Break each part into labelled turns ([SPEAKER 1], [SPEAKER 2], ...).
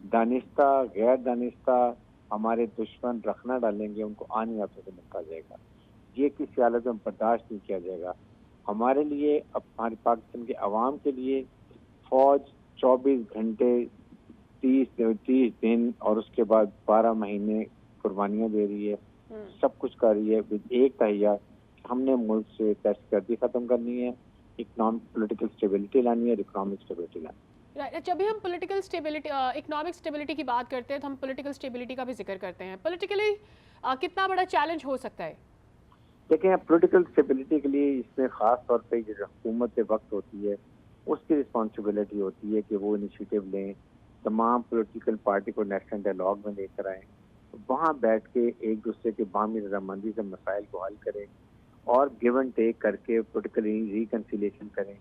[SPEAKER 1] دانستہ غیر دانستہ ہمارے دشمن رکھنا ڈالیں گے، ان کو آنی ہاتھوں سے نپٹا جائے گا. یہ کسی حالت میں برداشت نہیں کیا جائے گا. ہمارے لیے، ہمارے پاکستان کے عوام کے لیے فوج 24 گھنٹے 30 دن اور اس کے بعد 12 مہینے قربانیاں دے رہی ہے، سب کچھ کر رہی ہے. ایک تہیا ہم نے ملک سے دہشت گردی ختم کرنی ہے، اکنامک پولیٹیکل اسٹیبلٹی لانی ہے اور اکنامک اسٹیبلٹی لانی ہے.
[SPEAKER 2] جب بھی ہم پولیٹیکل اسٹیبلٹی اکنامک اسٹیبلٹی کی بات کرتے ہیں تو ہم پولیٹیکل اسٹیبلٹی کا بھی ذکر کرتے ہیں. پولیٹیکلی کتنا بڑا چیلنج ہو سکتا ہے؟
[SPEAKER 1] دیکھیں، پولیٹیکل اسٹیبلٹی کے لیے اس میں خاص طور پہ جو حکومت وقت ہوتی ہے اس کی رسپانسبلٹی ہوتی ہے کہ وہ انیشیٹو لیں، تمام پولیٹیکل پارٹی کو نیشنل ڈائلاگ میں لے کر آئیں، وہاں بیٹھ کے ایک دوسرے کے باہمی رضامندی سے مسائل کو حل کریں اور گیو اینڈ ٹیک کر کے پولیٹیکل ریکنسیلیشن کریں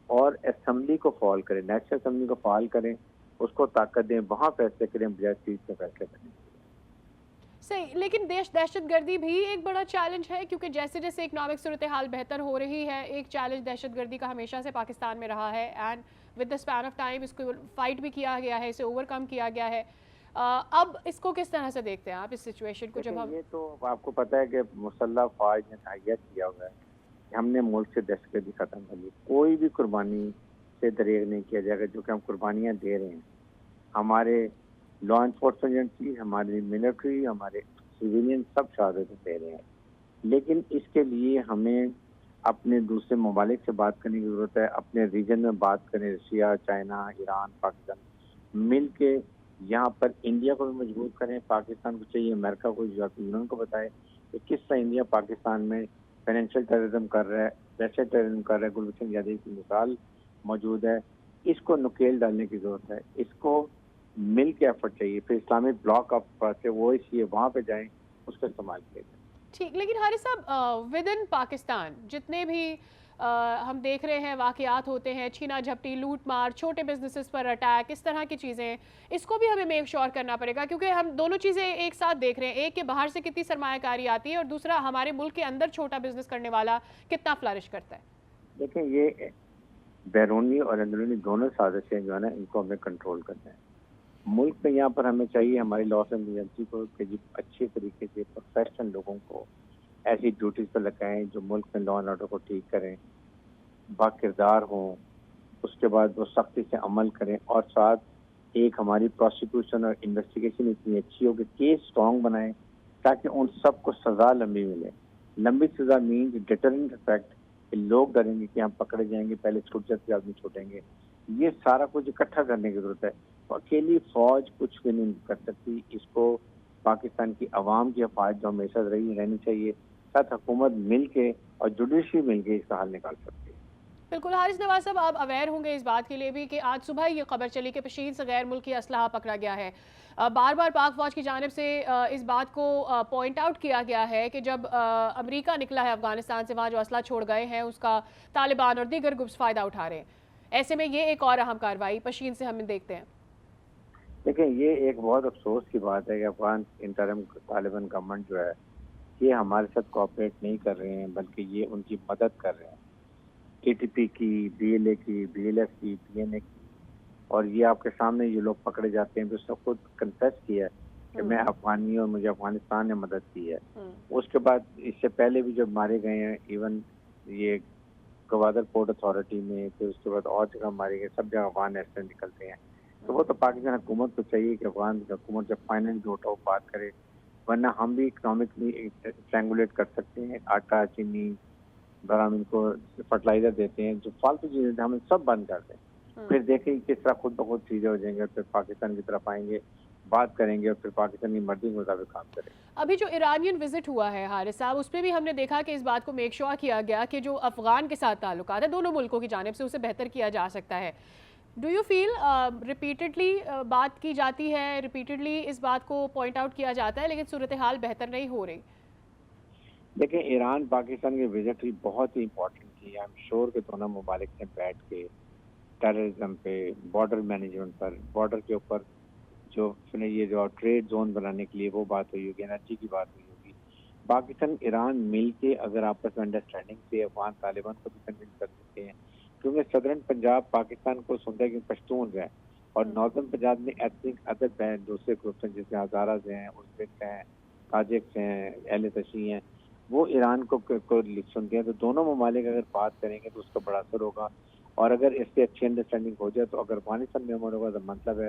[SPEAKER 1] اور اسمبلی کو فعال کریں، نیشنل اسمبلی کو فعال کریں، اس کو طاقت دیں، وہاں فیصلے کریں بجائے چیز میں فیصلے کریں.
[SPEAKER 2] صحیح، لیکن دہشت گردی بھی ایک بڑا چیلنج ہے، کیونکہ جیسے جیسے اکنامک صورتحال بہتر ہو رہی ہے، ایک چیلنج دہشت گردی کا ہمیشہ سے پاکستان میں رہا ہے، and with the span of time اس کو فائٹ بھی کیا گیا ہے، اسے اوور کم کیا گیا ہے. اب اس کو کس طرح سے دیکھتے ہیں آپ اس سچویشن کو؟ جب ہم
[SPEAKER 1] یہ تو آپ کو پتہ ہے کہ مسلح فوج نے تحیہ کیا ہوا ہے کہ ہم نے ملک سے دہشت گردی ختم کر لی، کوئی بھی قربانی سے دریغ نہیں کیا جائے گا. جو کہ ہم قربانیاں دے رہے ہیں، ہمارے لا انفورسمنٹ ایجنسی، ہماری ملٹری، ہمارے سویلین سب شہادتیں دے رہے ہیں. لیکن اس کے لیے ہمیں اپنے دوسرے ممالک سے بات کرنے کی ضرورت ہے، اپنے ریجن میں بات کریں، رشیا، چائنا، ایران، پاکستان مل کے یہاں پر انڈیا کو بھی مجبور کریں. پاکستان کو چاہیے امریکہ کو، یورپی یونین کو بتائے کہ کس طرح انڈیا پاکستان میں فائنینشیل ٹیررزم کر رہا ہے، ویسے ٹیررزم کر رہا ہے. گلبھوشن یادو کی مثال موجود ہے، اس کو نکیل ڈالنے کی ضرورت ہے. اس کو مل کے ایفرٹ چاہیے. پھر اسلامک بلاک آف سے وہ اس لیے وہاں پہ جائیں، اس کا استعمال کیا جائے.
[SPEAKER 2] ٹھیک، لیکن حارث صاحب ود ان پاکستان جتنے بھی ہم دیکھ رہے ہیں واقعات ہوتے ہیں، چھینا جھپٹی، لوٹ مار، چھوٹے بزنسز پر اٹیک، اس طرح کی چیزیں، اس کو بھی ہمیں میک شور کرنا پڑے گا، کیونکہ ہم دونوں چیزیں ایک ساتھ دیکھ رہے ہیں. ایک کہ باہر سے کتنی سرمایہ کاری آتی ہے، اور دوسرا ہمارے ملک کے اندر چھوٹا بزنس کرنے والا کتنا فلرش کرتا ہے.
[SPEAKER 1] دیکھیں، یہ بیرونی اور اندرونی دونوں سازشیں جو ہے نا، ان کو ہمیں کنٹرول کرنا ہے. ملک میں یہاں پر ہمیں چاہیے ہماری لاس اینڈ ایجنسی کو کہ جی اچھے طریقے سے پروفیشنل لوگوں کو ایسی ڈیوٹیز پر لگائیں جو ملک میں لا اینڈ آرڈر کو ٹھیک کریں، با کردار ہوں. اس کے بعد وہ سختی سے عمل کریں اور ساتھ ایک ہماری پروسیکیوشن اور انویسٹیگیشن اتنی اچھی ہو کہ کیس اسٹرانگ بنائیں تاکہ ان سب کو سزا لمبی ملے. لمبی سزا مینز ڈیٹرنٹ افیکٹ، کہ لوگ ڈریں گے کہ ہم پکڑے جائیں گے، پہلے چھوٹ جاتے آدمی چھوٹیں گے. یہ سارا کچھ اکٹھا کرنے کی ضرورت ہے. اکیلی فوج کچھ بھی نہیں کر سکتی. اس کو پاکستان کی عوام کی حفاظت جو ہمیشہ رہنی چاہیے، ساتھ حکومت مل کے اور جوڈیشری مل کے اس کا حل نکال سکتی ہے.
[SPEAKER 2] بالکل حارث نواز صاحب، آپ اویئر ہوں گے اس بات کے لیے بھی کہ آج صبح یہ خبر چلی کہ پشین سے غیر ملکی اسلحہ پکڑا گیا ہے. بار بار پاک فوج کی جانب سے اس بات کو پوائنٹ آؤٹ کیا گیا ہے کہ جب امریکہ نکلا ہے افغانستان سے، وہاں جو اسلحہ چھوڑ گئے ہیں اس کا طالبان اور دیگر گروپس فائدہ اٹھا رہے ہیں. ایسے میں یہ ایک اور اہم کارروائی پشین سے ہم دیکھتے ہیں.
[SPEAKER 1] دیکھیں، یہ ایک بہت افسوس کی بات ہے کہ افغان انٹرم طالبان گورنمنٹ جو ہے یہ ہمارے ساتھ کوآپریٹ نہیں کر رہے ہیں، بلکہ یہ ان کی مدد کر رہے ہیں. KTP کی، BLA کی، BLF کی، PNA کی، اور یہ آپ کے سامنے یہ لوگ پکڑے جاتے ہیں. تو اس نے خود کنفیس کیا ہے کہ میں افغانی اور مجھے افغانستان نے مدد کی ہے. اس کے بعد اس سے پہلے بھی جب مارے گئے ہیں، ایون یہ گوادر پورٹ اتھارٹی میں، پھر اس کے بعد اور جگہ مارے گئے، سب جگہ افغان نیشنل نکلتے ہیں. تو وہ تو پاکستان حکومت کو چاہیے کہ افغان حکومت جب فائنل جو اٹھاؤ بات کرے، ورنہ ہم بھی اکنامکلی اسٹرینگولیٹ کر سکتے ہیں. آٹا، چینی، ہم ان کو فرٹیلائزر دیتے ہیں، جو فالتو چیزیں ہم سب بند کر دیں. پھر دیکھیں کس طرح خود بخود چیزیں ہو جائیں گے، پھر پاکستان کی طرف آئیں گے، بات کریں گے اور پھر پاکستان کی مرضی کے مطابق کام کریں گے.
[SPEAKER 2] ابھی جو ایرانین وزٹ ہوا ہے حارث صاحب، اس پہ بھی ہم نے دیکھا کہ اس بات کو میک شور کیا گیا کہ جو افغان کے ساتھ تعلقات ہیں دونوں ملکوں کی جانب سے، اسے بہتر کیا جا سکتا ہے. ڈو یو فیل ریپیٹڈلی بات کی جاتی ہے، ریپیٹڈلی اس بات کو پوائنٹ آؤٹ کیا جاتا ہے، لیکن صورتحال بہتر نہیں ہو رہی؟
[SPEAKER 1] دیکھیں، ایران پاکستان کی وزٹ بھی بہت ہی امپورٹنٹ تھی. آئی ایم شیور کہ دونوں ممالک نے بیٹھ کے ٹیررزم پہ، بارڈر مینجمنٹ پر، بارڈر کے اوپر جو یہ جو ٹریڈ زون بنانے کے لیے وہ بات ہوئی ہوگی، انرجی کی بات ہوئی ہوگی. پاکستان ایران مل کے اگر آپس میں انڈرسٹینڈنگ سے افغان طالبان کو بھی کنونس کر سکتے ہیں، کیونکہ صدرن پنجاب پاکستان کو سنتا ہے کہ پشتون ہے، اور ناردرن پنجاب میں ایتھنک ادر دوسرے گروپس ہیں جیسے ہزارز ہیں، ازبیک ہیں، تاجکس ہیں، اہل تشیع ہیں، وہ ایران کو سنتے ہیں. تو دونوں ممالک اگر بات کریں گے تو اس کا بڑا اثر ہوگا. اور اگر اس سے اچھی انڈرسٹینڈنگ ہو جائے تو اگر افغانستان میں امن ہوگا تو مطلب ہے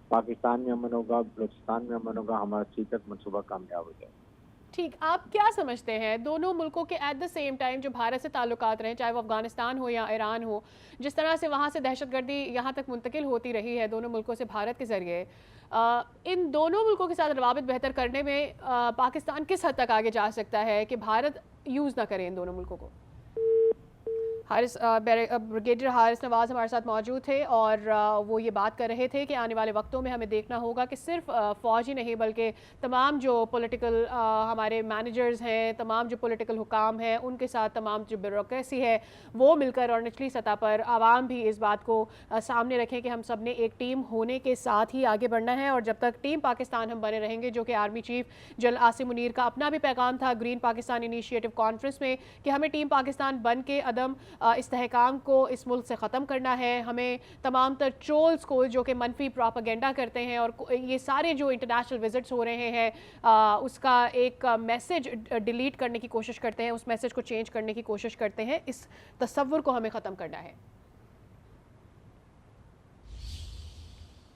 [SPEAKER 1] پاکستان میں امن ہوگا، بلوچستان میں امن ہوگا، ہمارا سیکرٹ منصوبہ کامیاب ہو جائے.
[SPEAKER 2] ٹھیک، آپ کیا سمجھتے ہیں دونوں ملکوں کے ایٹ دا سیم ٹائم جو بھارت سے تعلقات رہیں، چاہے وہ افغانستان ہو یا ایران ہو، جس طرح سے وہاں سے دہشت گردی یہاں تک منتقل ہوتی رہی ہے دونوں ملکوں سے بھارت کے ذریعے، ان دونوں ملکوں کے ساتھ روابط بہتر کرنے میں پاکستان کس حد تک آگے جا سکتا ہے کہ بھارت یوز نہ کرے ان دونوں ملکوں کو؟ بریگیڈیئر حارث نواز ہمارے ساتھ موجود تھے اور وہ یہ بات کر رہے تھے کہ آنے والے وقتوں میں ہمیں دیکھنا ہوگا کہ صرف فوج ہی نہیں بلکہ تمام جو پولیٹیکل ہمارے مینیجرز ہیں، تمام جو پولیٹیکل حکام ہیں، ان کے ساتھ تمام جو بیوروکریسی ہے وہ مل کر اور نچلی سطح پر عوام بھی اس بات کو سامنے رکھیں کہ ہم سب نے ایک ٹیم ہونے کے ساتھ ہی آگے بڑھنا ہے. اور جب تک ٹیم پاکستان ہم بنے رہیں گے، جو کہ army chief general Asim Munir کا اپنا بھی پیغام تھا گرین پاکستان انیشیٹو کانفرنس میں کہ ہمیں ٹیم پاکستان بن کے عدم استحکام کو اس ملک سے ختم کرنا ہے، ہمیں تمام تر ٹرولز کو جو کہ منفی پروپیگنڈا کرتے ہیں اور یہ سارے جو انٹرنیشنل وزٹس ہو رہے ہیں اس کا ایک میسج ڈیلیٹ کرنے کی کوشش کرتے ہیں، اس میسج کو چینج کرنے کی کوشش کرتے ہیں، اس تصور کو ہمیں ختم کرنا ہے.